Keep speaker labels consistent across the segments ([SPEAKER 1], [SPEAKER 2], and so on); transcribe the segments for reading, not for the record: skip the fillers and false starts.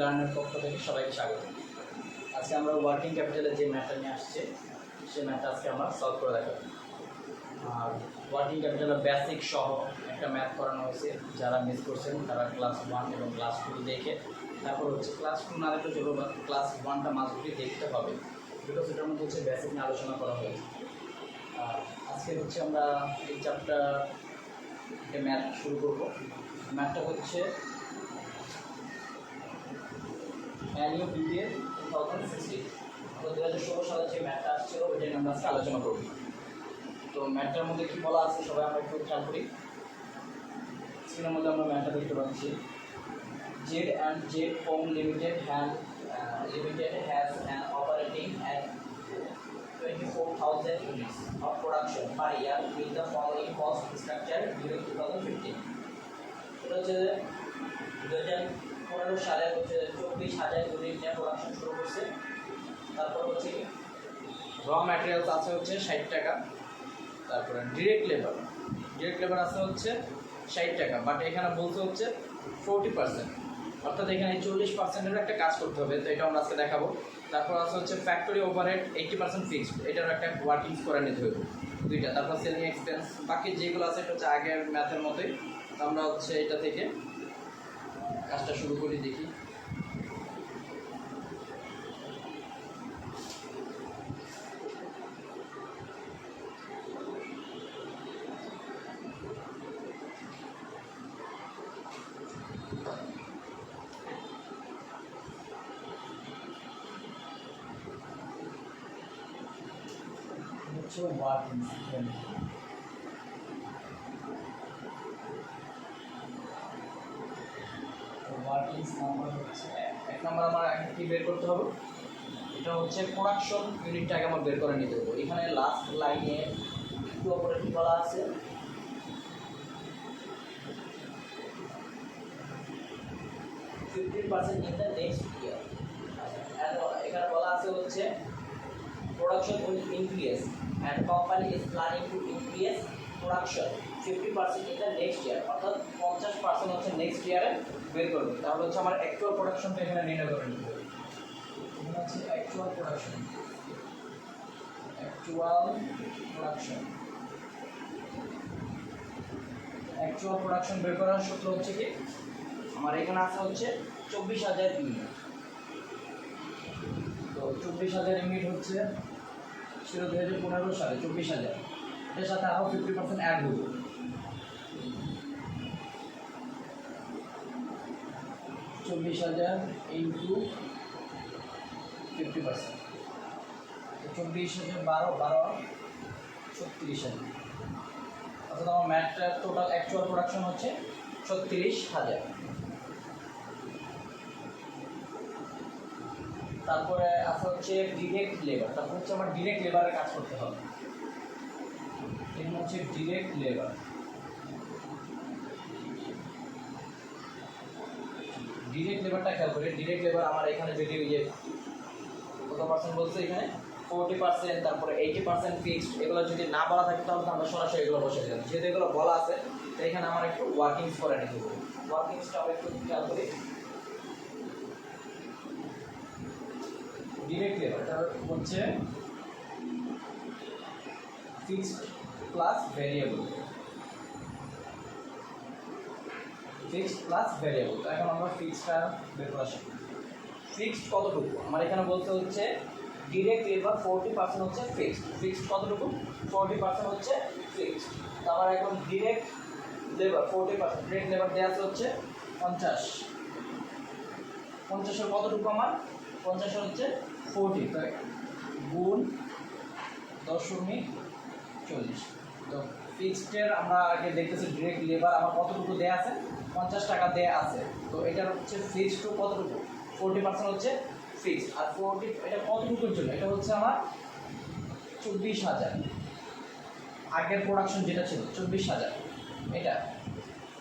[SPEAKER 1] Learner পক্ষ থেকে সবাইকে স্বাগত। আজকে আমরা ওয়ার্কিং ক্যাপিটালের যে ম্যাথটা নিয়ে আসছে সেই ম্যাথটা আজকে আমরা সলভ করে দেখাবো। আর ওয়ার্কিং ক্যাপিটালের বেসিক সহ একটা ম্যাথ করানো হয়েছে, যারা মিস করছেন তারা ক্লাস 1 এবং ক্লাস 2 দেখে তারপর হচ্ছে ক্লাস 2 না দেখলে চলবে, বা ক্লাস 1টা মাস্টলি দেখতে হবে, বিকজ এটার মধ্যে হচ্ছে বেসিক নিয়ে আলোচনা করা হয়েছে। আর আজকে হচ্ছে আমরা এই চ্যাপ্টার ম্যাথ শুরু করবো। ম্যাথটা হচ্ছে অ্যানুয়াল বিবিএ 2016, তো 2016 সালে যে ম্যাথটা আসছিল ওইটা নিয়ে আমরা আজকে আলোচনা করব। তো ম্যাথটার মধ্যে কী বলা আছে সবাই আমরা একটু খেয়াল করি। স্ক্রিনের মধ্যে আমরা ম্যাথটা দেখতে পাচ্ছি, Z and Z foam limited has an operating at 24,000 units of production per year with the following cost structure during 2015. এটা হচ্ছে 2015 সালে হচ্ছে 24,000 ইউনিট নিয়ে প্রোডাকশন শুরু করছে। তারপর হচ্ছে র ম্যাটেরিয়ালস আছে হচ্ছে 60 টাকা, তারপরে ডিরেক্ট লেবার আছে হচ্ছে 60 টাকা, বাট এখানে বলতে হচ্ছে 40%, অর্থাৎ এখানে 40%-এর একটা কাজ করতে হবে, তো এটা আমরা আজকে দেখাবো। তারপর আছে হচ্ছে ফ্যাক্টরি ওভারহেড 80% ফিক্সড, এটার একটা ওয়ার্কিংস করে নিতে হবে দুইটা। তারপর সেলিং এক্সপেন্স, বাকি যেগুলো আছে এটা হচ্ছে আগের ম্যাথের মতোই। আমরা হচ্ছে এটা থেকে কাজটা শুরু করি, দেখি। ওয়ার্কিংস নাম্বার হচ্ছে এক নাম্বার আমার আগে কি বের করতে হবে, এটা হচ্ছে প্রোডাকশন ইউনিটটাকে আমার বের করে নিতে হবে। এখানে লাস্ট লাইনে একটু উপরে কি বলা আছে, $15 in the next year। এখানে বলা আছে হচ্ছে production will increase and company is planning to increase production 50% in the next year, অর্থাৎ 50% হচ্ছে নেক্সট ইয়ারে বের করবে। তাহলে হচ্ছে আমার অ্যাকচুয়াল প্রোডাকশনটা এখানে নির্ণয় করে নিতে হবে। এখানে হচ্ছে অ্যাকচুয়াল প্রোডাকশন বের করার সূত্র হচ্ছে কি, আমার এখানে আছে হচ্ছে 24,000 ইউনিট। তো 24,000 ইউনিট হচ্ছে ছিল 2015 সালে 24,000, এর সাথে আরও 50% অ্যাড হইব। 24,000 ইন্টু 50%, 24,000 12 36,000, অর্থাৎ আমার ম্যাথটার টোটাল অ্যাকচুয়াল প্রোডাকশন হচ্ছে 36,000। তারপরে আছে হচ্ছে ডিরেক্ট লেবার, তারপর হচ্ছে আমার ডিরেক্ট লেবারের কাজ করতে হবে। এখানে হচ্ছে ডিরেক্ট লেবারটা খেয়াল করে। ডিরেক্ট লেবার আমার এখানে যদি ওই যে কত পার্সেন্ট বলছে, এখানে 40%, তারপরে 80% ফিক্সড, এগুলো যদি না বলা থাকে তাহলে আমরা সরাসরি এগুলো বসে দিলাম। যেহেতু এগুলো বলা আছে তো এখানে আমার একটু ওয়ার্কিংস করে নিতে হবে। ওয়ার্কিংসটা আমরা একটু খেয়াল করি। ডিরেক্ট লেবারটা হচ্ছে ফিক্সড প্লাস ভ্যারিয়েবল, তো এখন আমরা ফিক্সডটা বের করা শিখব। ফিক্সড কতটুকু আমার এখানে বলতে হচ্ছে, ডিরেক্ট লেবার 40% হচ্ছে ফিক্সড কতটুকু, 40% হচ্ছে ফিক্সড। তো আমার এখন ডিরেক্ট লেবার 40%, ডিরেক্ট লেবার দেওয়া আছে হচ্ছে 50-এর কতটুকু আমার 50 হচ্ছে 40, তো গুণ 0.40। তো ফিক্সডের আমরা আগে দেখতেছি ডিরেক্ট লেবার আমার কতটুকু দেয়া আছে, 50 টাকা দেয়া আছে। তো এটার হচ্ছে ফিক্সড টু কতটুকু, 40% হচ্ছে ফিক্সড। আর 40 এটা কতটুকুর জন্য, এটা হচ্ছে আমার 24,000, আগের প্রোডাকশন যেটা ছিল 24,000 এটা।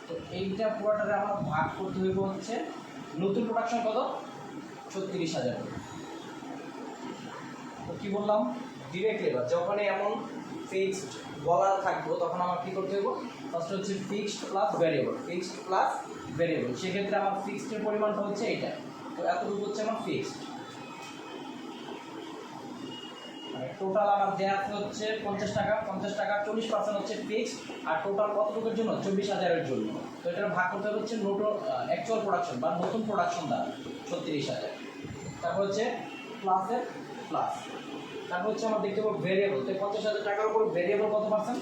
[SPEAKER 1] তো এইটা পুরোটারে আমরা ভাগ করতে হইব হচ্ছে নতুন প্রোডাকশন কত, 36,000। তো কী বললাম, ডিরেক্ট লেবার যখনই এমন ফিক্সড বলা থাকবো তখন আমার কী করতে হইব, ফার্স্ট হচ্ছে fixed plus variable, fixed plus variable, সেক্ষেত্রে আমার ফিক্সডের পরিমাণটা হচ্ছে এইটা। তো এতটুকু হচ্ছে আমার ফিক্সড। টোটাল আমার দেওয়া আছে হচ্ছে 50 টাকা, 50 টাকা 40% হচ্ছে ফিক্সড, আর টোটাল কতটুকুর জন্য? 24,000-এর জন্য। তো এটা ভাগ করতে হবে হচ্ছে অ্যাকচুয়াল প্রোডাকশন বা নতুন প্রোডাকশন দ্বারা 36,000। তারপর হচ্ছে প্লাসের প্লাস, তারপর হচ্ছে আমার দেখতে পাবো ভেরিয়েবল। তো 50,000 টাকার উপর ভেরিয়েবল কত পার্সেন্ট?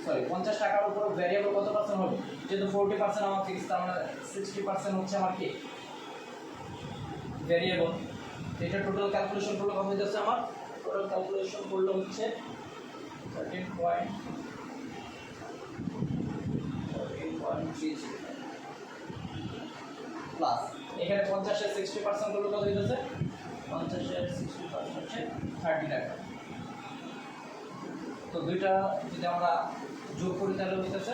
[SPEAKER 1] সরি, 50 টাকার উপর ভেরিয়েবল কত পার্সেন্ট হবে? যেহেতু 40% আমার ফিক্স, তার মানে 60% হচ্ছে আমার কি ভেরিয়েবল। এটা টোটাল ক্যালকুলেশন করলে কত হচ্ছে? আমার টোটাল ক্যালকুলেশন করলে হচ্ছে 13.30 প্লাস এখানে 50-এর 60% করলে কত হইতেছে? 50-এর 60% হচ্ছে 30 টাকা। তো দুইটা যদি আমরা যোগ করি তাহলে হইতেছে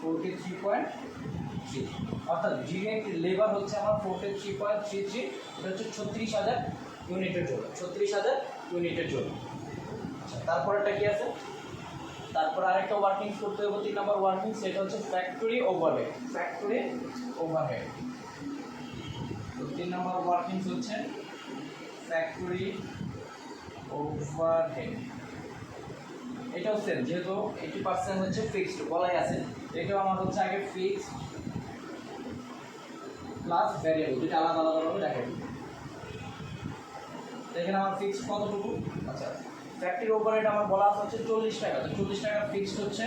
[SPEAKER 1] 43.3, অর্থাৎ ডিরেক্ট লেবার হচ্ছে আমার 43.33, এটা হচ্ছে 36,000 ইউনিটের জন্য, 36,000 ইউনিটের জন্য। আচ্ছা, তারপরেটা কি আছে? তারপর আরেকটা ওয়ার্কিংস করতে হবে, 3 নম্বর ওয়ার্কিং, সেটা হচ্ছে ফ্যাক্টরি ওভারহেড। ফ্যাক্টরি ওভারহেড, তো 3 নম্বর ওয়ার্কিংস হচ্ছে ফ্যাক্টরি ওভারহেড। এটাও সেম, যেহেতু 80% হচ্ছে ফিক্সড বলাই আছে, এটাও আমার হচ্ছে আগে ফিক্সড প্লাস ভ্যারিয়েবল, দুটো আলাদা আলাদাভাবে দেখাই। এখানে আমার ফিক্সড কতটুকু? আচ্ছা, ফ্যাক্টরি ওভারহেড আমার বলা আছে হচ্ছে 40 টাকা। তো 40 টাকা ফিক্সড হচ্ছে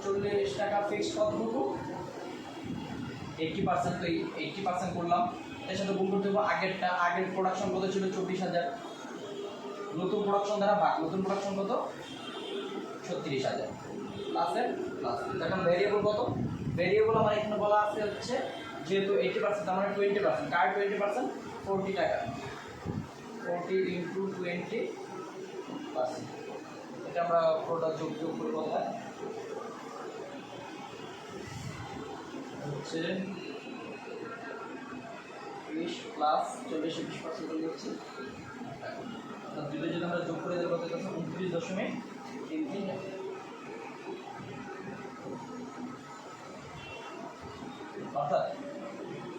[SPEAKER 1] 40 টাকা ফিক্সড কতটুকু? 80%। তো 80% করলাম, এর সাথে গুণ করতে হবে আগেরটা। আগের প্রোডাকশন কত ছিল? 24,000। নতুন প্রোডাকশন দ্বারা ভাগ, নতুন প্রোডাকশন কত? 36,000 প্লাসের প্লাস। এখন ভেরিয়েবল কত? ভেরিয়েবল আমার এখানে বলা আছে হচ্ছে যেহেতু 80%, তার মানে 20%। কার 20%? 40 টাকা, 40 ইন্টু 20%। এটা আমরা পুরোটা যোগ করে কত হয়? হচ্ছে 20 প্লাস 40, 20% করে হচ্ছে, দুটো যদি আমরা যোগ করে দেবো কত হচ্ছে? 29.33। অর্থাৎ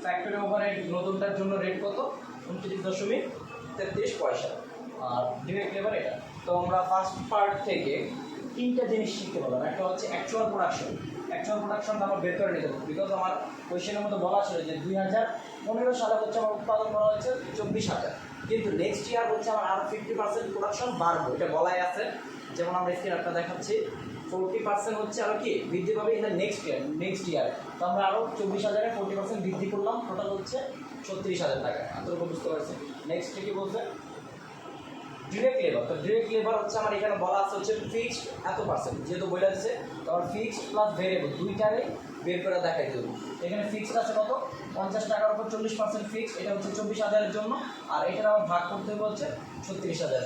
[SPEAKER 1] ফ্যাক্টরি ওভারহেড নতুনটার জন্য রেট কত? 29.33 পয়সা। আর ডিরেক্ট লেবার এটা। তো আমরা ফার্স্ট পার্ট থেকে 3টা জিনিস শিখতে পারলাম। একটা হচ্ছে অ্যাকচুয়াল প্রোডাকশন। অ্যাকচুয়াল প্রোডাকশনটা আমরা বের করে নিতে পারবো, বিকজ আমার কোয়েশ্চেনের মধ্যে বলা ছিল যে 2015 সালে হচ্ছে আমার উৎপাদন করা হয়েছে 24,000, কিন্তু নেক্সট ইয়ার হচ্ছে আমার আরও 50% প্রোডাকশন বাড়বো, এটা বলাই আছে। যেমন আমরা স্ক্রিনটা দেখাচ্ছি, 40% হচ্ছে আরও কি বৃদ্ধি পাবে ইন দ্য নেক্সট ইয়ার। তো আমরা আরও 24,000-এ 40% বৃদ্ধি করলাম, টোটাল হচ্ছে 36,000 টাকা। এতটুকু বুঝতে পারছি। নেক্সট কি বলছে? Direct labour. তো ডিরেক্ট লেবার হচ্ছে আমার এখানে বলা আছে হচ্ছে ফিক্সড এত পার্সেন্ট, যেহেতু বলে দিচ্ছে তোমার ফিক্সড প্লাস ভেরিয়েবল দুইটারে বের করে দেখাই দেবো। এখানে ফিক্সড আছে কত? 50 টাকার উপর 40% ফিক্সড, এটা হচ্ছে 24,000-এর জন্য, আর এটার আমার ভাগ করতে হবে হচ্ছে 36,000-এর।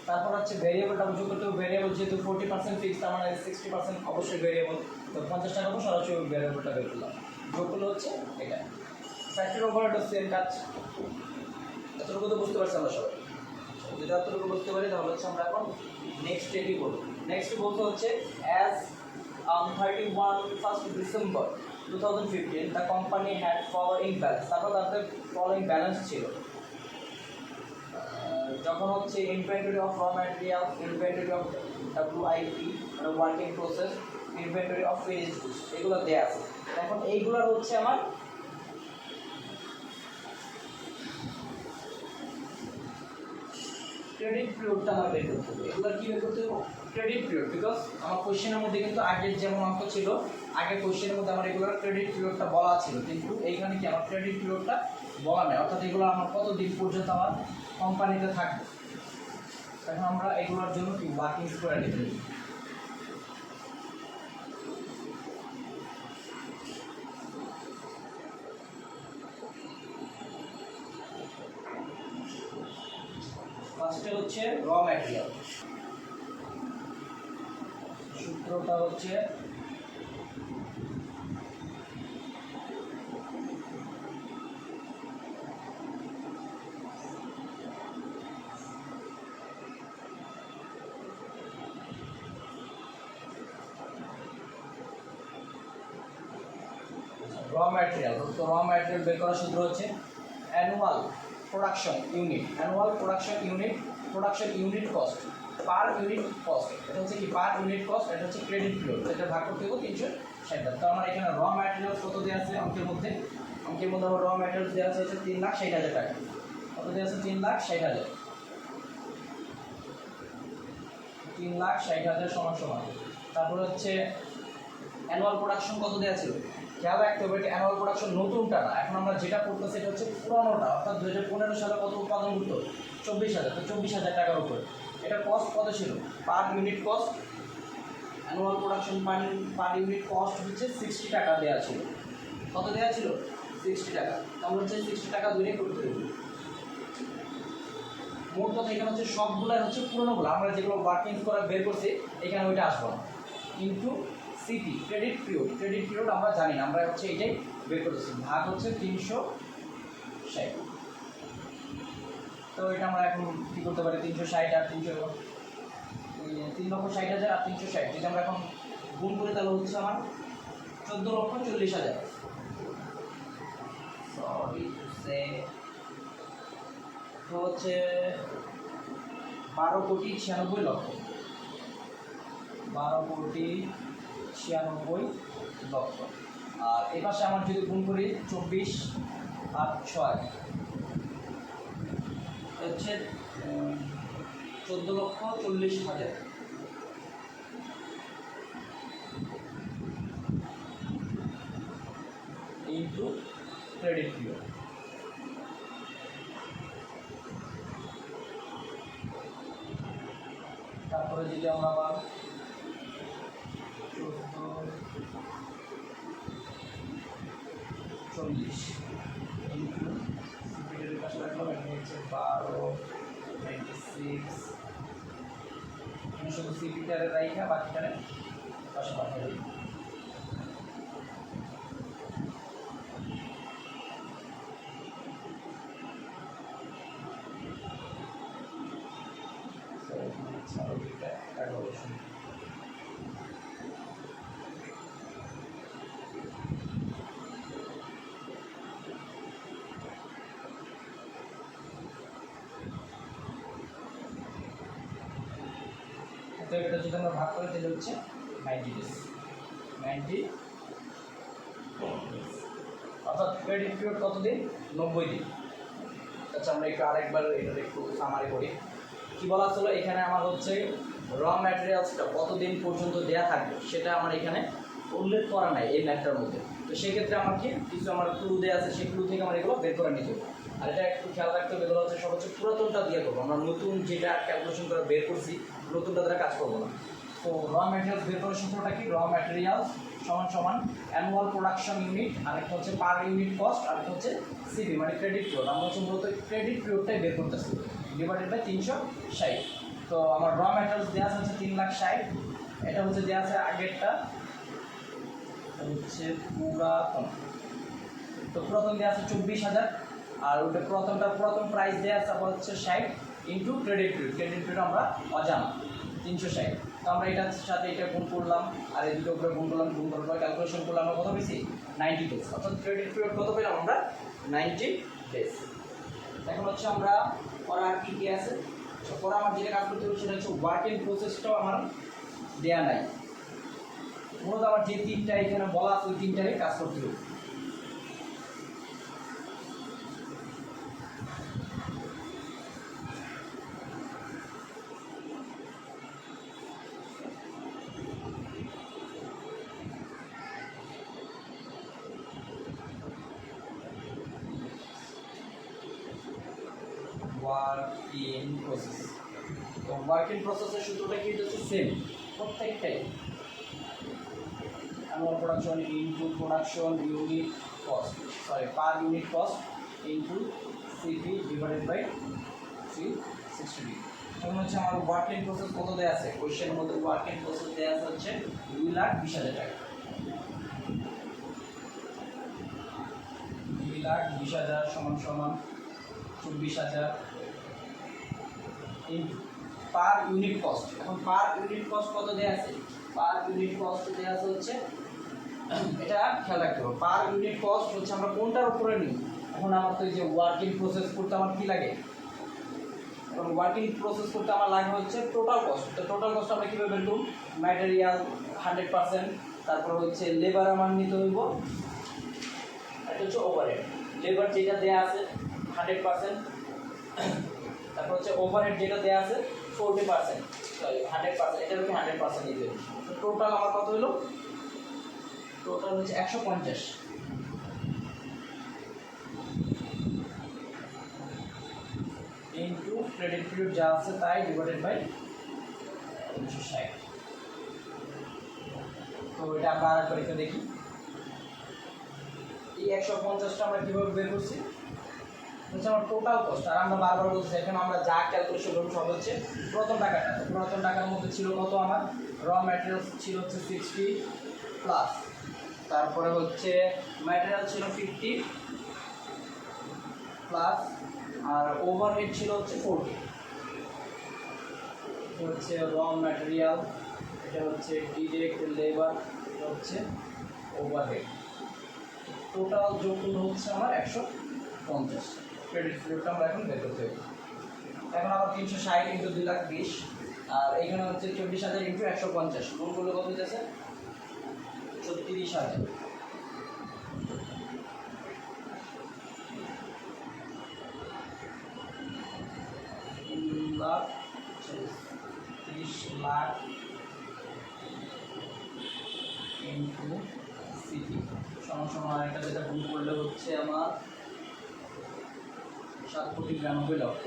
[SPEAKER 1] তারপর হচ্ছে ভেরিয়েবলটা যোগ করতে হবে। ভেরিয়েবল যেহেতু 40% ফিক্সড, তার মানে 60% অবশ্যই ভেরিয়েবল। তো 50 টাকার উপর সরাসরি ভেরিয়েবলটা বের করলাম, যোগ করলে হচ্ছে এটা। ফ্যাক্টরি ওভারহেড সেম কাজ। এতটুকু তো বুঝতে পারছি আমরা সবাই। যদি এতটুকু বুঝতে পারি তাহলে হচ্ছে আমরা এখন নেক্সট স্টেপই করবো। নেক্সট বলতে হচ্ছে as on 31st December 2015 the company had following balance। তারপর তাদের following balance ছিল, যখন হচ্ছে ইনভেন্টরি অফ র ম্যাটেরিয়াল, ইনভেন্টরি অফ WIP মানে working process, inventory of finished goods, এগুলো দেওয়া আছে। এখন এইগুলোর হচ্ছে আমার ক্রেডিট পিরিয়ডটা আমার বের করতে হবে। এগুলো কি বের করতে হবে? ক্রেডিট পিরিয়ড, বিকজ আমার কোশ্চেনের মধ্যে কিন্তু আগের যেমন অঙ্ক ছিল, আগের কোশ্চেনের মধ্যে আমার এগুলোর ক্রেডিট পিরিয়ডটা বলা ছিল, কিন্তু এইখানে কি আমার ক্রেডিট পিরিয়ডটা বলা নেই, অর্থাৎ এগুলো আমার কতদিন পর্যন্ত আমার কোম্পানিতে থাকবে। এখন আমরা এগুলোর জন্য কি ওয়ার্কিং করে নিতে হবে। ফার্স্টে হচ্ছে র ম্যাটেরিয়াল, সূত্রটা হচ্ছে র ম্যাটেরিয়াল, তো র ম্যাটেরিয়াল বের করার সূত্র হচ্ছে annual production unit, annual production unit cost, per unit cost. এটা হচ্ছে কি পার ইউনিট কস্ট, এটা হচ্ছে ক্রেডিট পিরিয়ড, এটা ভাগ করতে হবে 360। তো আমার এখানে র ম্যাটেরিয়াল কত দেওয়া আছে অঙ্কের মধ্যে আমার র ম্যাটেরিয়াল দেওয়া আছে হচ্ছে 3,60,000 টাকা। কত দেওয়া আছে? 3,60,000, 3,60,000 সমান সমান। তারপর হচ্ছে অ্যানুয়াল প্রোডাকশন কত দেওয়া ছিল, খেয়াল রাখতে হবে এটা অ্যানুয়াল প্রোডাকশন নতুনটা না, এখন আমরা যেটা করতেছি এটা হচ্ছে পুরানোটা, অর্থাৎ 2015 সালে কত উৎপাদন করতো 24,000, তো 24,000 টাকার উপরে। এটা কস্ট কত ছিল পার ইউনিট কস্ট, অ্যানুয়াল প্রোডাকশন পার ইউনিট কস্ট হচ্ছে 60 টাকা দেওয়া ছিল। কত দেওয়া ছিল? 60 টাকা। তাহলে হচ্ছে 60 টাকা দূরে করতে হবে। মোট কথা এখানে হচ্ছে সবগুলাই হচ্ছে পুরোনোগুলো, আমরা যেগুলো ওয়ার্কিং করে বের করছি এখানে ওইটা আসবো না, কিন্তু সিপি ক্রেডিট পিরিয়ড আমরা জানি না, আমরা হচ্ছে এইটাই বের করতেছি, ভাগ হচ্ছে 360। তো এটা আমরা এখন কী করতে পারি, 360 আর 3,60,000 আর 360 যদি আমরা এখন গুণ করি তাহলে হচ্ছে আমার 14,40,000, সরি তো হচ্ছে 12,96,00,000, 12,96,00,000। আর এই পাশে আমার যদি গুণ করি 24 আর 6 হচ্ছে 14,40,000। Into credit period. তারপরে যদি আমরা আবার 14,40 ইন্টু সিপিটারের কাছে রাখলাম, এখানে হচ্ছে 12,96, শুধু সিপিটারের রাইখা বাকিটারে পাশে পাঠিয়ে দিই। তো এটা যদি আমরা ভাগ করে তাহলে হচ্ছে 90 ডেজ, 90 অর্থাৎ ক্রেডিট পিরিয়ড কত দিন? 90 দিন। আচ্ছা আমরা একটু আরেকবার এটা একটু সামারি করি। কী বলা ছিল এখানে আমার হচ্ছে র ম্যাটেরিয়ালসটা কতদিন পর্যন্ত দেয়া থাকবে সেটা আমার এখানে উল্লেখ করা নাই এই ম্যাথটার মধ্যে। তো সেক্ষেত্রে আমার কি কিছু আমার ক্লু দেওয়া আছে, সেই ক্লু থেকে আমার এগুলো বের করে নিতে হবে। আর এটা একটু খেয়াল রাখতে হবে, এগুলো হচ্ছে সব হচ্ছে পুরাতনটা দিয়ে করবো, আমরা নতুন যেটা ক্যালকুলেশন করে বের করছি নতুনটা দ্বারা কাজ করবো না। তো র ম্যাটেরিয়ালস বের করার সূত্রটা কি, র ম্যাটেরিয়ালস সমান সমান অ্যানুয়াল প্রোডাকশন ইউনিট, আর একটা হচ্ছে পার ইউনিট কস্ট, আর একটা হচ্ছে সিপি মানে ক্রেডিট পিরিয়ড। আমরা হচ্ছে মূলত ক্রেডিট পিরিয়ডটাই বের করতেছি, ডিভাইডেড বাই 360। তো আমার র ম্যাটেরিয়ালস দেওয়া আছে হচ্ছে 3,60,000, এটা হচ্ছে দেওয়া আছে আগেরটা হচ্ছে পুরাতন, তো পুরাতন দেওয়া আছে 24,000, আর ওটা পুরাতন প্রাইস দেওয়া আছে আবার হচ্ছে 60 ইন্টু ক্রেডিট পিরিয়ড আমরা অজানা 360। তো আমরা এটার সাথে এটা গুণ করলাম আর এই দুটো উপরে গুণ করার পর ক্যালকুলেশন করলে আমরা কত পেয়েছি 90 ডেজ, অর্থাৎ ক্রেডিট পিরিয়ড কত পেলাম আমরা 90 ডেজ। এখন হচ্ছে আমরা পড়া আর কী আছে, পড়া আমার যেটা কাজ করতে হবে সেটা হচ্ছে ওয়ার্কিং প্রসেসটাও আমার দেওয়া নাই, মূলত আমার যে তিনটা এখানে বলা আছে ওই তিনটারে কাজ করতে হবে। ওয়ার্কিং প্রসেস, তো ওয়ার্কিং প্রসেসের সূত্রটা কি হচ্ছে সেম প্রত্যেকটাই, annual production into production unit cost, per unit cost into CP divided by 360। এখন হচ্ছে আমার ওয়ার্কিং প্রসেস কত দেওয়া আছে, কোয়েশ্চেনের মধ্যে ওয়ার্কিং প্রসেস দেওয়া আছে হচ্ছে 2,20,000 টাকা, 2,20,000 সমান সমান 24,000 ইনটু পার ইউনিট কস্ট। এখন পার ইউনিট কস্ট কত দেওয়া আছে, পার ইউনিট কস্ট দেওয়া আছে হচ্ছে এটা খেয়াল রাখতে হবে, পার ইউনিট কস্ট হচ্ছে আমরা কোনটার উপরে নিই। এখন আমার তো এই যে ওয়ার্কিং প্রসেস করতে আমার কী লাগে, এখন ওয়ার্কিং প্রসেস করতে আমার লাগে হচ্ছে টোটাল কস্ট। তো টোটাল কস্ট আমরা কীভাবে বের করব, ম্যাটেরিয়াল 100%, তারপর হচ্ছে লেবার আমার নিতে হইব, এটা হচ্ছে ওভারহেড, লেবার যেটা দেওয়া আছে 100%, তারপর হচ্ছে ওভারহেড যেটা দেওয়া আছে 40%, সরি 100%, এটার কি 100% নিতে হবে। তো টোটাল আমার কত হলো, টোটাল হচ্ছে 150 ইন্টু ক্রেডিট পিরিয়ড যা আছে তাই ডিভাইডেড বাই 360। তো এটা আমরা আরেকবার একটু দেখি, এই 150টা আমরা কীভাবে বের করছি, হচ্ছে আমার টোটাল কস্ট। আর আমরা বারবার বলছি এখানে আমরা যা ক্যালকুলেশন করব সব হচ্ছে পুরাতন টাকাটা। তো পুরাতন টাকার মধ্যে ছিল কত, আমার র ম্যাটেরিয়ালস ছিল হচ্ছে 60 প্লাস, তারপরে হচ্ছে ম্যাটেরিয়াল ছিল 50 প্লাস, আর ওভারহেড ছিল হচ্ছে 40। এটা হচ্ছে র ম্যাটেরিয়াল, এটা হচ্ছে ডিরেক্ট লেবার, এটা হচ্ছে ওভারহেড। টোটাল যোগগুলো হচ্ছে আমার 150। ক্রেডিট পিরিয়ডটা আমরা এখন বের করতে হবে। এখন আবার 360 ইন্টু 2,20,000, আর এখানে হচ্ছে 24,000 ইন্টু 150, কোনগুলো কত হইতেছে 36,000। লাখ 30 লাখ ইন্টু সিটি সমান আরেকটা যেটা গুণ করলে হচ্ছে আমার 7,92,00,000,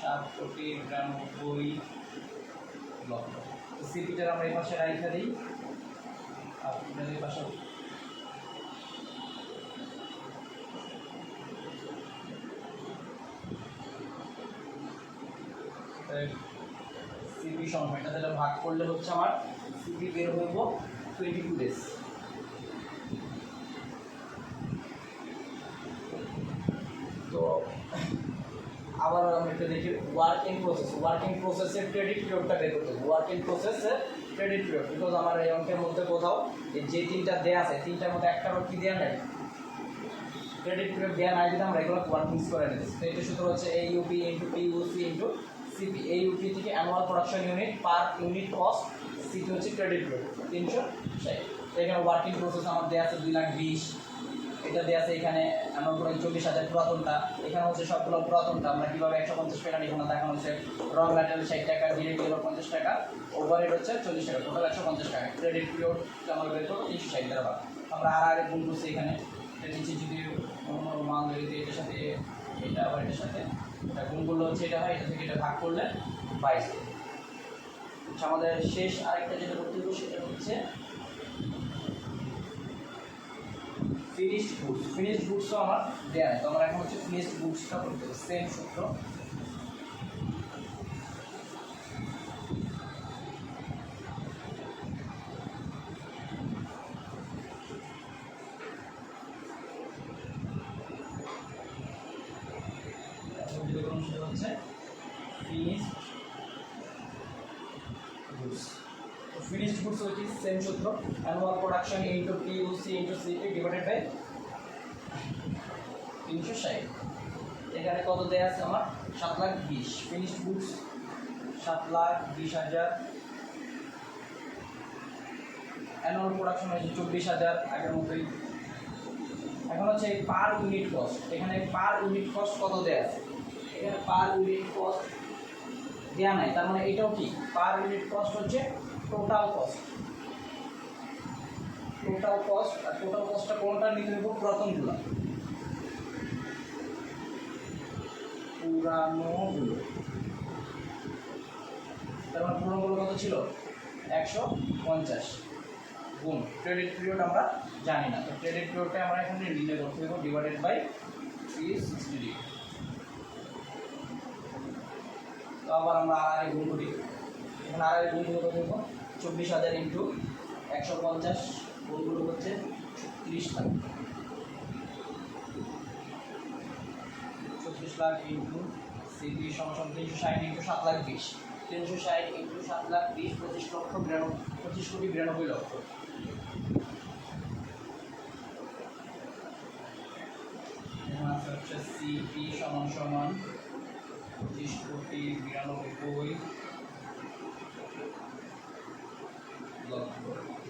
[SPEAKER 1] 7,92,00,000। সিপিটার আমরা এই পাশে রাইখা দিই, আর এই পাশে সিপি সমান এটা যেটা ভাগ করলে হচ্ছে আমার সিপি বের হইব 22 ডেজ। তো আবার আমরা একটু দেখি ওয়ার্কিং প্রসেস, ওয়ার্কিং প্রসেসের ক্রেডিট পিরিয়ডটা বের করতে হবে। ওয়ার্কিং প্রসেসের ক্রেডিট পিরিয়ড, বিকজ আমার এই অঙ্কের মধ্যে কোথাও যে তিনটা দেওয়া আছে তিনটার মধ্যে একটারও কি দেওয়া নেই, ক্রেডিট পিরিয়ড দেওয়া নাই, যদি আমরা এগুলো ওয়ার্কিংস করে নিচ্ছি। তো এটা সূত্র হচ্ছে AUP into PUC into CP। AUP থেকে annual production unit, per unit cost, CP হচ্ছে ক্রেডিট পিরিয়ড 360। তো এখানে ওয়ার্কিং প্রসেস আমার দেওয়া আছে 2,20,000, এটা দেওয়া আছে এখানে আমার পুরো 24,000 পুরাতনটা, এখানে হচ্ছে সবগুলো পুরাতনটা। আমরা কীভাবে 150 টাকা এখানে দেখানো হচ্ছে, র ম্যাটেরিয়াল 60 টাকা, ডিরেক্ট লেবার 50 টাকা, ওভারহেড হচ্ছে 40 টাকা, টোটাল 150 টাকা। ক্রেডিট পিরিয়ড আমরা বের করবো 360 টাকা। আমরা আর গুণ করছি এখানে, এটা নিচে যদি অন্য মান যদি এটার সাথে এটা আবার এটার সাথে এটা গুণ করলে হচ্ছে এটা হয়, এটা থেকে এটা ভাগ করলে 22। আচ্ছা, আমাদের শেষ আরেকটা যেটা করতে হবে সেটা হচ্ছে ফিনিশড গুডস। ফিনিশড গুডসও আমার দেওয়া নেই, তো আমার এখন হচ্ছে ফিনিশড গুডসটা করতে হবে। সেম সূত্র, হচ্ছে ফিনিশড গুডস। ফিনিশড গুডস হচ্ছে সেম সূত্র, annual production into PUC into CP divided by 360। এখানে কত দেওয়া আছে আমার 7,20,000। ফিনিশড গুডস 7,20,000, অ্যানুয়াল প্রোডাকশন হচ্ছে 24,000 আগের মতোই। এখন হচ্ছে এই পার ইউনিট কস্ট, এখানে পার ইউনিট কস্ট কত দেওয়া আছে, এখানে পার ইউনিট কস্ট দেওয়া নাই, তার মানে এটাও কি পার ইউনিট কস্ট হচ্ছে টোটাল কস্ট। টোটাল কস্ট, আর টোটাল কস্টটা কোনটা নিতে নেব, পুরাতনগুলো, পুরানোগুলো। তার মানে পুরানোগুলো কত ছিল 150 গুণ ক্রেডিট পিরিয়ড আমরা জানি না, তো ক্রেডিট পিরিয়ডটা আমরা এখানে নির্ণয় করতে দেবো ডিভাইডেড বাই 360। তো আবার আমরা আর গুণ করি, এখানে আর গুণ কত দেবো 24,000 ইন্টু 150, গুণগুলো হচ্ছে 30 লাখ, 36 লাখ ইন্টু CP সমান 360 ইন্টু 7,20,000, 360 ইন্টু 7,20,000 25,92,00,000। সিপি সমান সমান 25,92,00,000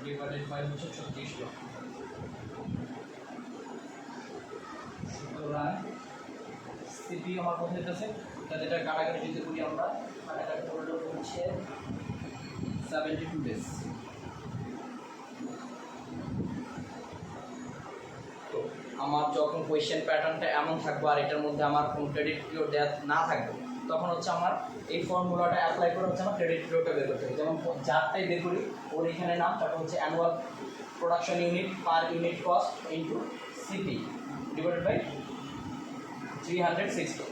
[SPEAKER 1] ডিভাইডেড বাই হচ্ছে 36 লক্ষ। সুতরাং সিপি আমার কত হইতেছে, যেটা কাটাকাটি যদি করি আমরা, কাটাকাটি করলে হচ্ছে 72 ডেজ। তো আমার যখন কোয়েশ্চেন প্যাটার্নটা এমন থাকবে আর এটার মধ্যে আমার কোনো ক্রেডিট পিরিয়ড দেওয়া না থাকবে, তখন হচ্ছে আমার এই ফর্মুলাটা অ্যাপ্লাই করে হচ্ছে আমার ক্রেডিট পিরিয়ডটা বের করতে হবে। যেমন যারটাই বের করি ওর এখানে নাম, তারপর হচ্ছে annual production unit per unit cost into CP divided by 360।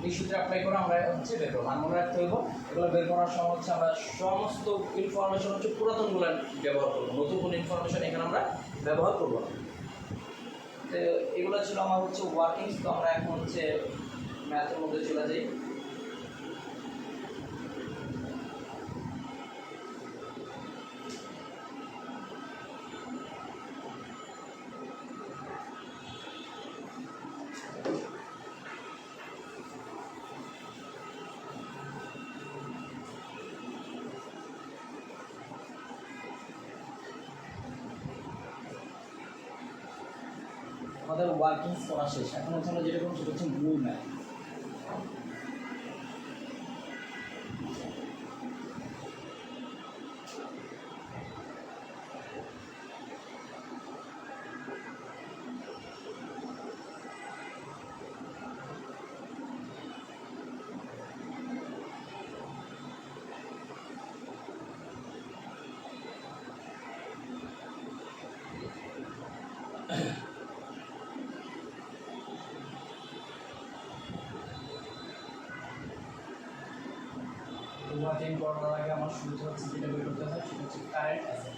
[SPEAKER 1] এই সূত্রে অ্যাপ্লাই করে আমরা হচ্ছে বের করবো। আর মনে রাখতে হইব এগুলো বের করার সময় হচ্ছে আমরা সমস্ত ইনফরমেশন হচ্ছে পুরাতনগুলো ব্যবহার করবো, নতুন কোনো ইনফরমেশন এখানে আমরা ব্যবহার করবো না। তো এগুলো ছিল আমার হচ্ছে ওয়ার্কিংস। তো আমরা এখন হচ্ছে ম্যাথের মধ্যে চলে যাই। আমাদের ওয়ার্কিংস করা শেষ, এখন হচ্ছে আমরা যেটা করবো সেটা হচ্ছে মূল ম্যাথ। ওয়ার্কিং করার আগে আমার শুরুতে হচ্ছে যেটা বের করতে হয় সেটা হচ্ছে কারেন্ট অ্যাসেট।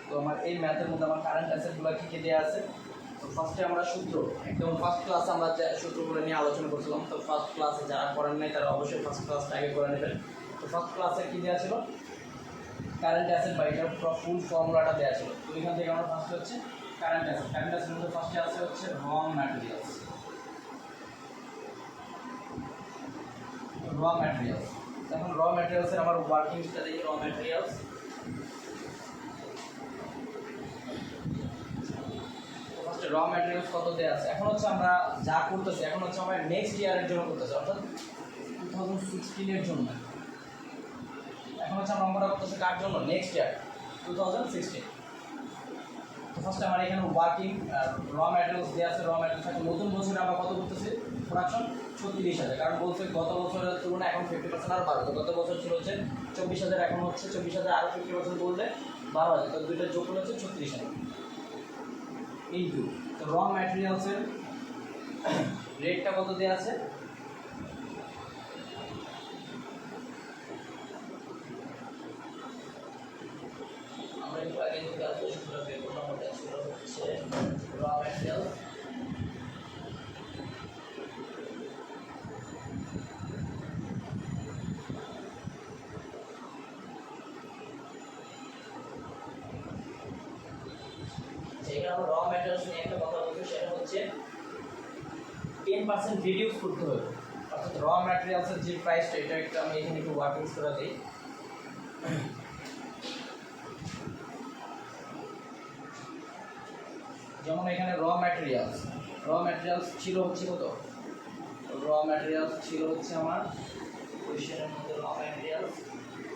[SPEAKER 1] তো আমার এই ম্যাথের মধ্যে আমার কারেন্ট অ্যাসেটগুলো কী কী দেওয়া আছে। তো ফার্স্টে আমরা সূত্র, একদম ফার্স্ট ক্লাসে আমরা সূত্রগুলো নিয়ে আলোচনা করছিলাম। তো ফার্স্ট ক্লাসে যারা করেন নাই তারা অবশ্যই ফার্স্ট ক্লাসটা আগে করে নেবেন। তো ফার্স্ট ক্লাসে কী দেওয়া ছিল, কারেন্ট অ্যাসেট বা এটার ফুল ফর্মুলাটা দেওয়া ছিল। তো এখান থেকে আমরা ফার্স্টে হচ্ছে কারেন্ট অ্যাসেট, কারেন্ট অ্যাসেটের মধ্যে ফার্স্টে আছে হচ্ছে র ম্যাটেরিয়ালস। এখন র ম্যাটেরিয়ালসের আমার ওয়ার্কিংসটা দেখি। র ম্যাটেরিয়ালস ফার্স্টে র ম্যাটেরিয়ালস কত দেওয়া আছে। এখন হচ্ছে আমরা যা করতেছি এখন হচ্ছে আমরা নেক্সট ইয়ারের জন্য করতেছি, অর্থাৎ 2016 এর জন্য। এখন হচ্ছে আমরা করতেছি কার জন্য, নেক্সট ইয়ার 2016। তো ফার্স্টে আমার এখানে ওয়ার্কিং র ম্যাটেরিয়ালস দেওয়া আছে। র ম্যাটেরিয়ালস এখন নতুন বছরে আমরা কত করতেছি, প্রোডাকশন 36,000। কারণ বলছে গত বছরের তুলনায় এখন 50% আর বাড়বে। গত বছর ছিল হচ্ছে 24,000, এখন হচ্ছে 24,000 আরও 50% বললে 12,000। তো দুইটা যোগ করলে হচ্ছে 36,000 ইন্টু। তো র ম্যাটেরিয়ালসের রেটটা কত দেওয়া আছে, আমরা একটু আগে যে ক্যালকুলেশনটা বের করলাম ওটা ছিল হচ্ছে র ম্যাটেরিয়াল র ম্যাটেরিয়ালস নিয়ে একটা কথা বলবো, সেটা হচ্ছে 10% রিডিউস করতে হবে। অর্থাৎ র ম্যাটেরিয়ালসের যে প্রাইসটা, এটা একটু আমি এখানে একটু ওয়ার্কিংস করে দিই। যেমন এখানে র ম্যাটেরিয়ালস ছিল হচ্ছে কত, র ম্যাটেরিয়ালস ছিল হচ্ছে আমার কোয়েশ্চেনের মধ্যে র ম্যাটেরিয়ালস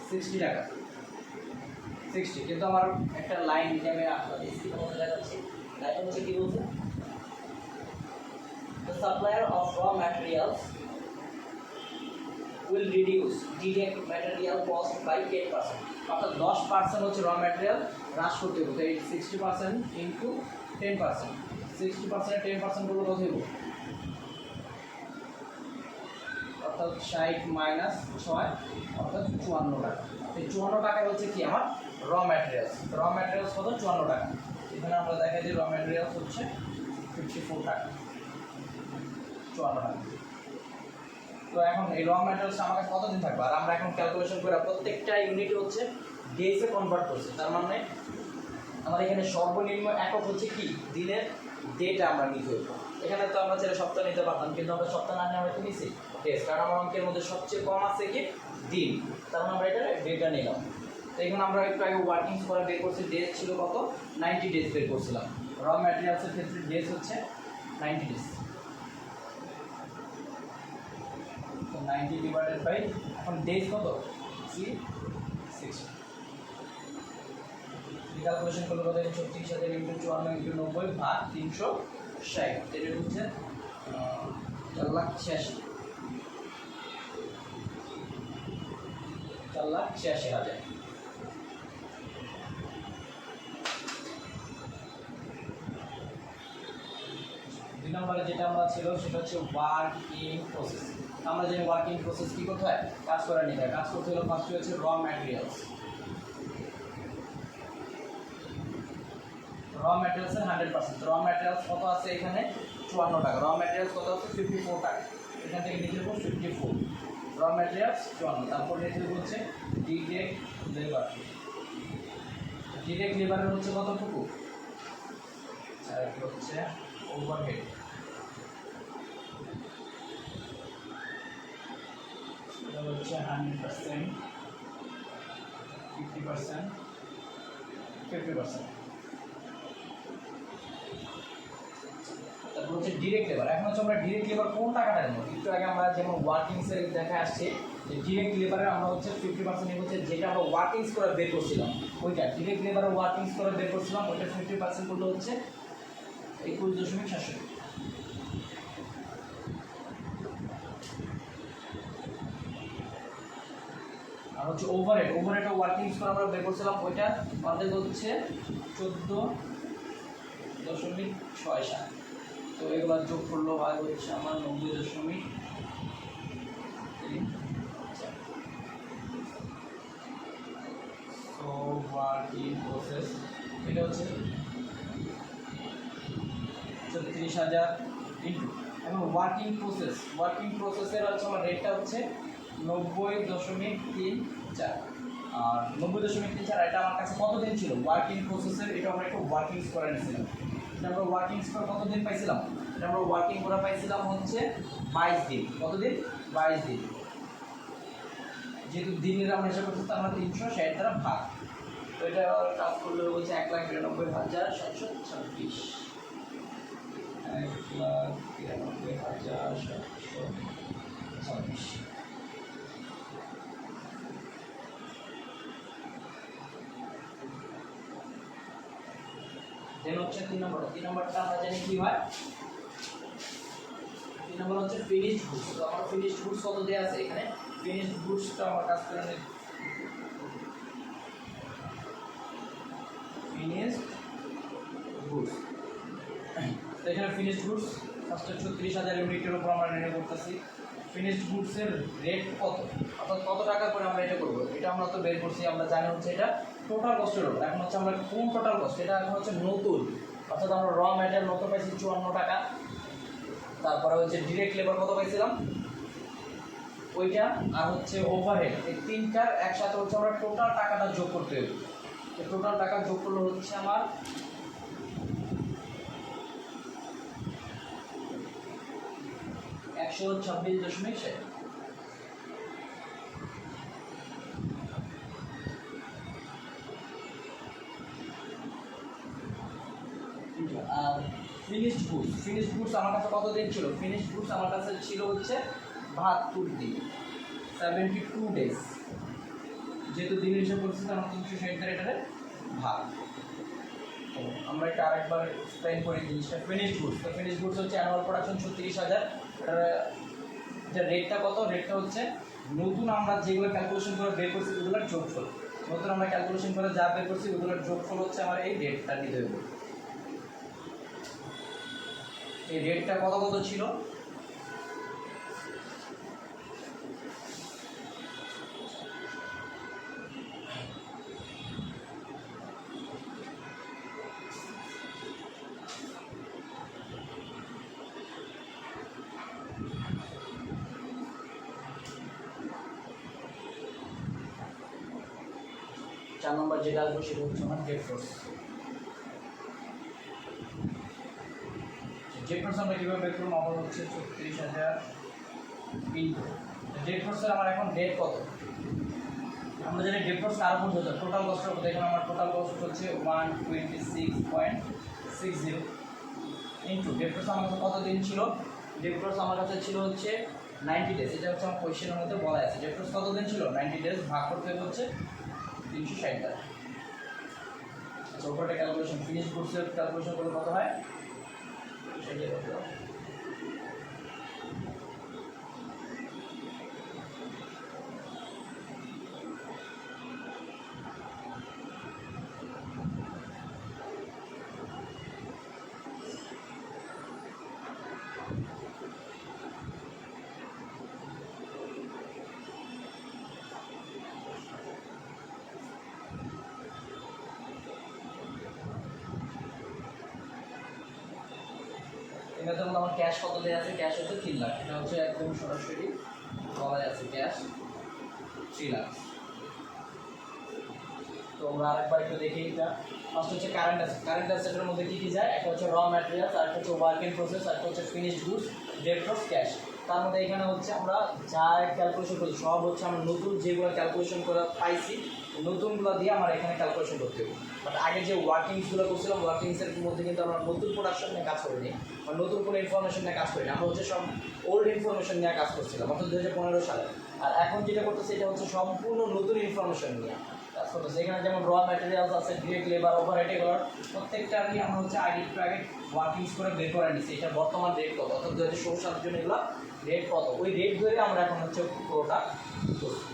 [SPEAKER 1] 60 টাকা 60। কিন্তু আমার একটা লাইন যেটা আমি আপনাদের স্ক্রিনের মধ্যে দেখাচ্ছি, লাইন হচ্ছে কি বলছে, the supplier of raw materials will reduce direct material cost by 10%। অর্থাৎ 10% হচ্ছে র ম্যাটেরিয়াল হ্রাস করতে হবে। এই 60% ইন্টু 10%, 60% 10% করলে কত হইব, অর্থাৎ 60 মাইনাস 6 অর্থাৎ 54 টাকা। এই 54 টাকা হচ্ছে কি আমার র ম্যাটেরিয়ালস। র ম্যাটেরিয়ালস কত, 54 টাকা। এখানে আমরা দেখাই যে র ম্যাটেরিয়ালস হচ্ছে 54 টাকা, 54 টাকা। তো এখন এই র ম্যাটেরিয়ালস আমার কাছে কতদিন থাকবে, আর আমরা এখন ক্যালকুলেশন করে প্রত্যেকটা ইউনিট হচ্ছে ডেজে কনভার্ট করছি। তার মানে আমার এখানে সর্বনিম্ন একক হচ্ছে কি দিনের ডেটা আমরা নিতে হইব। এখানে তো আমরা চাইলে সপ্তাহ নিতে পারতাম, কিন্তু আমরা সপ্তাহ না নিয়ে আমরা কি নিছি ডেজ, কারণ আমার অঙ্কের মধ্যে সবচেয়ে কম আছে কি দিন, তার মানে আমরা এটা ডেটা নিলাম। তো এখন আমরা একটু আগে ওয়ার্কিংস করে বের করছি, ডেজ ছিল কত 90 ডেজ বের করছিলাম। র ম্যাটেরিয়ালসের ক্ষেত্রে ডেজ হচ্ছে 90 ডেজ, তো 90 ডিভাইডেড বাই এখন ডেজ কত 360, ক্যালকুলেশন করলে কত 36,000 ইন্টু 54 ইন্টু 90 ভাগ 360, এটা হচ্ছে 4,86,000, 4,86,000। 2 নম্বরে যেটা আমরা ছিল সেটা হচ্ছে ওয়ার্ক ইন প্রসেস। আমরা জানি ওয়ার্ক ইন প্রসেস কি করতে হয়, কাজ করে নিতে হয়। কাজ করতে হলে ফার্স্টে হচ্ছে র ম্যাটেরিয়ালস, র ম্যাটেরিয়ালসের 100%। র ম্যাটেরিয়ালস কত আছে এখানে 54 টাকা, র ম্যাটেরিয়ালস কত আছে 54 টাকা, এখান থেকে নিতে দেবো 54, র ম্যাটেরিয়ালস 54। তারপর নিতে দেবো হচ্ছে ডিরেক্ট লেবার, ডিরেক্ট লেবারের হচ্ছে কতটুকু, আর হচ্ছে ওভারহেড, এটা হচ্ছে 100%, 50%, 50%। তারপর হচ্ছে ডিরেক্ট লেবার। এখন হচ্ছে আমরা ডিরেক্ট লেবার কোন টাকাটা নেব, একটু আগে আমরা যেমন ওয়ার্কিংসের দেখা আসছে যে ডিরেক্ট লেবারের আমরা হচ্ছে 50% নেব, হচ্ছে যেটা আমরা ওয়ার্কিংস করে বের করছিলাম ওইটা, ডিরেক্ট লেবারের ওয়ার্কিংস করে বের করছিলাম ওইটা 50% করলে হচ্ছে 21.7। আর হচ্ছে ওভারহেড, ওভারহেডটা ওয়ার্কিংস করে আমরা বের করছিলাম ওইটা আমাদের হচ্ছে 14.67। তো এগুলো যোগ করলো ভাগ হচ্ছে আমার 90.3। সো ওয়ার্ক ইন প্রসেস এটা হচ্ছে 36,000 ইন্টু এবং ওয়ার্কিং প্রসেস, ওয়ার্কিং প্রসেসের হচ্ছে আমার রেটটা হচ্ছে 90.34, আর 90.34 এটা আমার কাছে কতদিন ছিল ওয়ার্কিং প্রসেসের, এটা আমরা একটু ওয়ার্কিংস করে নিয়েছিলাম। এটা আমরা ওয়ার্কিংস করে কতদিন পাইছিলাম, এটা আমরা ওয়ার্কিং করে পাইছিলাম হচ্ছে 22 দিন। কতদিন 22 দিন, যেহেতু দিনের আমরা হিসাব করতে আমরা 360 দ্বারা ভাগ, তো এটা কাজ করলে হচ্ছে 1,93,726, 1,93,726। দেন হচ্ছে 3 নম্বরটা আমরা জানি কি হয়, 3 নম্বর হচ্ছে ফিনিশড গুডস। তো আমার ফিনিশড গুডস কত দেয়া আছে এখানে, ফিনিশড গুডসটা আমার কাজ করে নেই, ফিনিশড গুডস। তো এখানে ফিনিশড গুডস ফার্স্টে 36,000 ইউনিটের উপর আমরা নির্ণয় করতেছি। ফিনিশড গুডসের রেট কত, অর্থাৎ কত টাকা করে আমরা এটা করবো, এটা আমরা তো বের করছি, আমরা জানি হচ্ছে এটা টোটাল কস্টের উপর। এখন হচ্ছে আমরা কোন টোটাল কস্ট, এটা এখন হচ্ছে নতুন, অর্থাৎ আমরা র ম্যাটেরিয়াল নতুন পাইছি 54 টাকা, তারপরে হচ্ছে ডিরেক্ট লেবার কত পাইছিলাম ওইটা, আর হচ্ছে ওভারহেড, এই তিনটার একসাথে হচ্ছে আমরা টোটাল টাকাটা যোগ করতে হবে। টোটাল টাকা যোগ করলে হচ্ছে আমার 126.6। আর ফিনিশড গুডস, ফিনিশড গুডস আমার কাছে কত দিন ছিল, ফিনিশড গুডস আমার কাছে ছিল হচ্ছে 72 দিন, 72 ডেজ। যেহেতু দিনের হিসাব করছি আমার 360 দ্বারা এটাতে ভাগ। তো আমরা এটা আরেকবার এক্সপ্লেন করি জিনিসটা। ফিনিশড গুডস, তো ফিনিশড গুডস হচ্ছে অ্যানুয়াল প্রোডাকশন 36,000, যে রেটটা কত, রেটটা হচ্ছে নতুন আমরা যেগুলো ক্যালকুলেশন করে বের করছি ওগুলোর যোগফল, নতুন আমরা ক্যালকুলেশন করে যা বের করছি ওগুলোর যোগফল হচ্ছে আমার এই রেটটা নিতে হবে। এই রেটটা কত কত ছিল, 4 নম্বর যেটা আসবে সেটা হচ্ছে আমার ডেট ফোর্স। ডেট ফোর্স আমরা কীভাবে বের করবো? আমার হচ্ছে 36,000 ইন্টু ডেট ফোর্সের আমার এখন ডেট কত, আমরা জানি ডেট ফোর্স কার উপর ধরতে টোটাল কস্টের উপর। দেখুন আমার টোটাল কস্ট হচ্ছে 126.60 ইন্টু ডেট ফোর্স আমার কাছে কত দিন ছিল? ডেট ফোর্স আমার কাছে ছিল হচ্ছে 90 ডেজ। এটা হচ্ছে আমার কোয়েশ্চেনের মধ্যে বলা আছে ডেট ফোর্স কত দিন ছিল? 90 ডেজ, ভাগ করতে হচ্ছে 360 দ্বারা। আচ্ছা, উপরটা ক্যালকুলেশন ফিনিশ গুডসের ক্যালকুলেশন করলে কত হয়? সেটাই কত? এখানে আমার ক্যাশ কত দেওয়া আছে? ক্যাশ হচ্ছে 3 লাখ। এটা হচ্ছে একদম সরাসরি বলা আছে ক্যাশ 3 লাখ। তো আমরা আরেকবার একটু দেখি। এটা ফার্স্ট হচ্ছে কারেন্ট অ্যাসেট। কারেন্ট অ্যাসেটের মধ্যে কী কী যায়? একটা হচ্ছে র ম্যাটেরিয়ালস, আর একটা হচ্ছে ওয়ার্ক ইন প্রসেস, আর একটা হচ্ছে finished goods, debtors, cash. তার মধ্যে এখানে হচ্ছে আমরা যা ক্যালকুলেশন করি সব হচ্ছে আমরা নতুন যেগুলো ক্যালকুলেশন করে পাইছি নতুনগুলো দিয়ে আমার এখানে ক্যালকুলেশন করতে হবে। বাট আগে যে ওয়ার্কিংসগুলো করছিলাম ওয়ার্কিংসের মধ্যে কিন্তু আমরা নতুন প্রোডাকশন নিয়ে কাজ করিনি বা নতুন কোনো ইনফরমেশন নিয়ে কাজ করিনি। আমরা হচ্ছে সব ওল্ড ইনফরমেশন নিয়ে কাজ করছিলাম অর্থাৎ 2015 সালে। আর এখন যেটা করতেছে এটা হচ্ছে সম্পূর্ণ নতুন ইনফরমেশন নিয়ে কাজ করতেছে। এখানে যেমন র ম্যাটেরিয়ালস আছে, ডিরেক্ট লেবার, ওভারহেড, এগুলো প্রত্যেকটা আর কি আমরা হচ্ছে আগে একটু আগে ওয়ার্কিংস করে বের করে নিচ্ছি এটা বর্তমান রেট কত, অর্থাৎ 2016 সালের জন্য এগুলো রেট কত, ওই রেট ধরে আমরা এখন হচ্ছে পুরোটা করছি।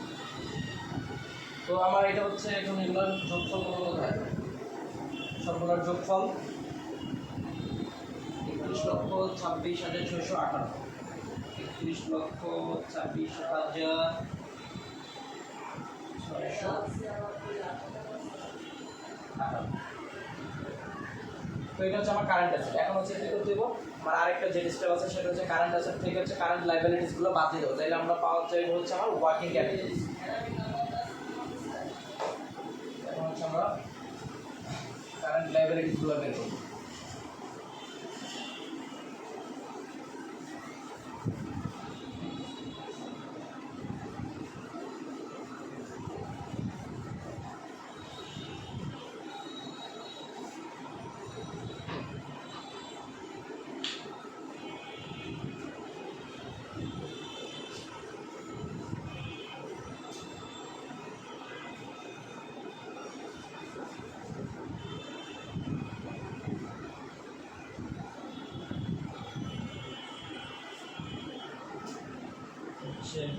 [SPEAKER 1] তো আমার এটা হচ্ছে এখন এগুলোর যোগফল কত হয়? সবগুলোর যোগফল 31,26,658। 31,26,658। তো এটা হচ্ছে আমার কারেন্ট অ্যাসেট। এখন হচ্ছে কী করতে দেবো? আমার আরেকটা যে স্টেপ আছে সেটা হচ্ছে কারেন্ট অ্যাসেট থেকে হচ্ছে কারেন্ট লাইবিলিটিসগুলো বাদ দিয়ে দেবো। তাইলে আমরা পাওয়া চাইবো হচ্ছে আমার ওয়ার্কিং ক্যাপিটাল। এখন হচ্ছে আমরা কারেন্ট লাইবিলিটিসগুলো বের করবো।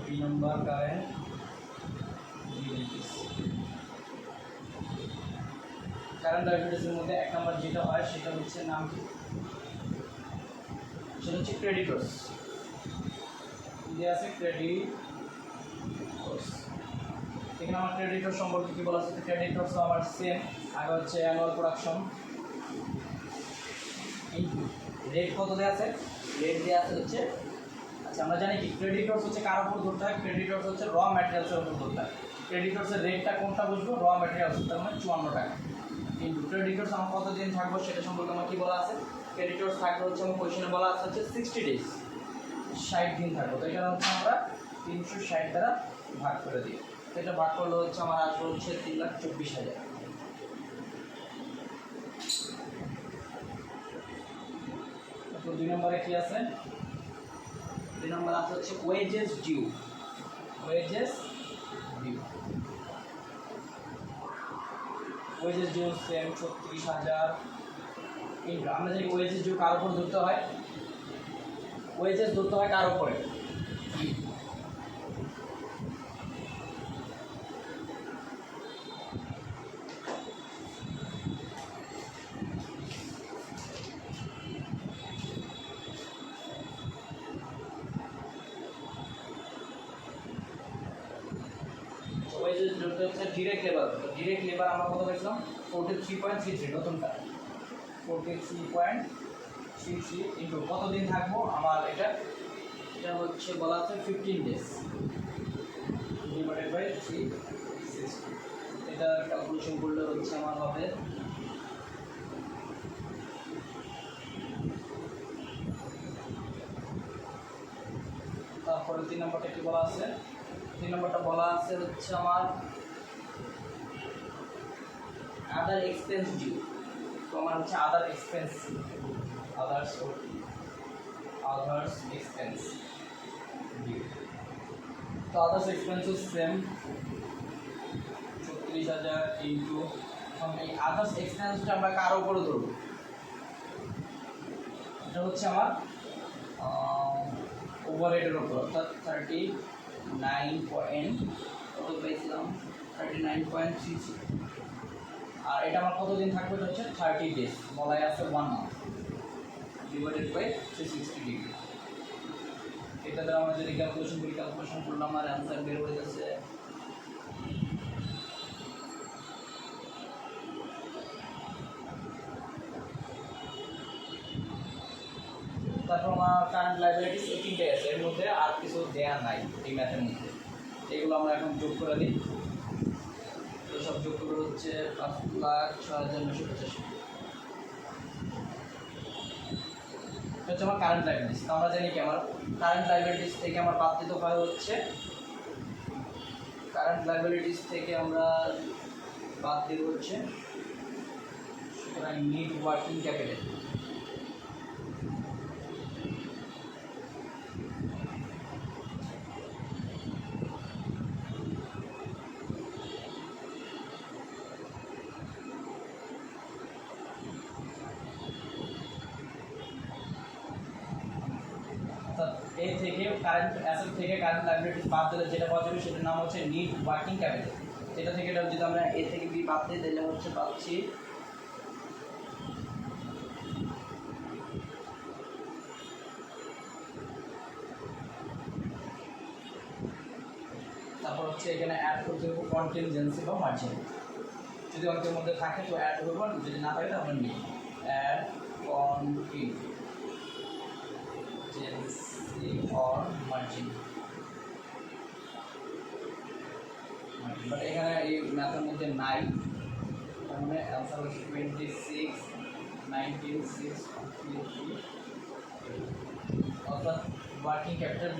[SPEAKER 1] बी नंबर কারেন্ট লাইবিলিটিসের মধ্যে 1 নম্বর যেটা হয় সেটা হচ্ছে নাম কি? সেটা হচ্ছে ক্রেডিটর্স। দেওয়া আছে ক্রেডিটর্স। এখানে আমার ক্রেডিটর সম্পর্কে কি বলা আছে? ক্রেডিটর্স আমার সেম আগে হচ্ছে অ্যানুয়াল প্রোডাকশন ইনটু রেট কত দেওয়া আছে? রেট দেওয়া আছে হচ্ছে, আচ্ছা আমরা জানি কি ক্রেডিটর্স হচ্ছে কার উপর ধরতে হয়? ক্রেডিটর্স হচ্ছে র ম্যাটেরিয়ালসের উপর ধরতে হয়। ক্রেডিটর্সের রেটটা কোনটা বুঝবো? র ম্যাটেরিয়ালস, তার মানে 54 টাকা। কিন্তু ক্রেডিটর্স আমার কতদিন থাকবো সেটা সম্পর্কে আমার কী বলা আছে? ক্রেডিটর্স থাকবে হচ্ছে আমার কোয়েশনে বলা আছে হচ্ছে 60 ডেজ, 60 দিন থাকবো। তো এখানে হচ্ছে আমরা 360 দ্বারা ভাগ করে দিই। তো এটা ভাগ করলে হচ্ছে আমার আসবে হচ্ছে 3,24,000। তারপর 2 নম্বরে কি আছে? 2 নম্বর আছে হচ্ছে wages due. Wages due, wages due same 36,000 into আমরা জানি ওয়েজেস ডিউ কার উপর ধরতে হয়? ওয়েজেস ধরতে হয় কার উপরে? Direct labour. ডিরেক্ট লেবার আমরা কত পেয়েছিলাম? 43.33 নতুনটা 43.33 ইন্টু কতদিন থাকবো আমার এটা? এটা হচ্ছে বলা আছে 15 ডেজ ডিভাইডেড বাই 360। এটা ক্যালকুলেশন করলে হচ্ছে আমার হবে তারপরে 3 নম্বরটা কি বলা আছে, 3 নম্বরটা বলা আছে হচ্ছে আমার আদার এক্সপেন্স ডিউ। তো আমার হচ্ছে আদার এক্সপেন্স, আদার্স এক্সপেন্স ডিউ। তো আদার্স এক্সপেন্সেস সেম 36,000 ইন্টু, এই আদার্স এক্সপেন্সটা আমরা কার উপরে ধরবো, এটা হচ্ছে আমার ওভারহেডের উপর, অর্থাৎ 39.36, আর এটা আমার কতদিন থাকবে, এটা হচ্ছে 30 ডেজ, বলাই আছে 1 মান্থ ডিভাইডেড বাই 360 ডিগ্রি। এটা দ্বারা আমরা যদি ক্যালকুলেশন করলাম আর অ্যান্সার বের হয়ে যাচ্ছে তারপর আমার কারেন্ট লাইবিলিটিস এই তিনটাই আছে, এর মধ্যে আর কিছু দেয়া নাই এই ম্যাথের মধ্যে। এগুলো আমরা এখন যোগ করে দিই। তো সব যোগ করে হচ্ছে 5,06,985। এটা হচ্ছে আমার কারেন্ট লাইবিলিটিস। তো আমরা জানি কি আমার কারেন্ট লাইবিলিটিস থেকে আমার বাদ দিতে উপায় হচ্ছে, কারেন্ট লাইবিলিটিস থেকে আমরা বাদ দিব হচ্ছে সুতরাং নেট ওয়ার্কিং ক্যাপিটাল। এ থেকে কারেন্ট অ্যাসেট থেকে কারেন্ট লাইবিলিটিস বাদ দিলে যেটা পাওয়া যাবে সেটার নাম হচ্ছে নেট ওয়ার্কিং ক্যাপিটাল। এটা থেকে এটা যদি আমরা এ থেকে বি বাদ দিই তাহলে হচ্ছে পাচ্ছি তারপর হচ্ছে এখানে অ্যাড করতে হবে কন্টিনজেন্সি বা মার্জিন। যদি অঙ্কের মধ্যে থাকে তো অ্যাড করবো, যদি না থাকে তাহলে নিই add contingency or margin. But এখানে এই ম্যাথের মধ্যে নাই, তার মানে অ্যান্সার হচ্ছে 26, 19, 6, 3, অর্থাৎ ওয়ার্কিং ক্যাপিটাল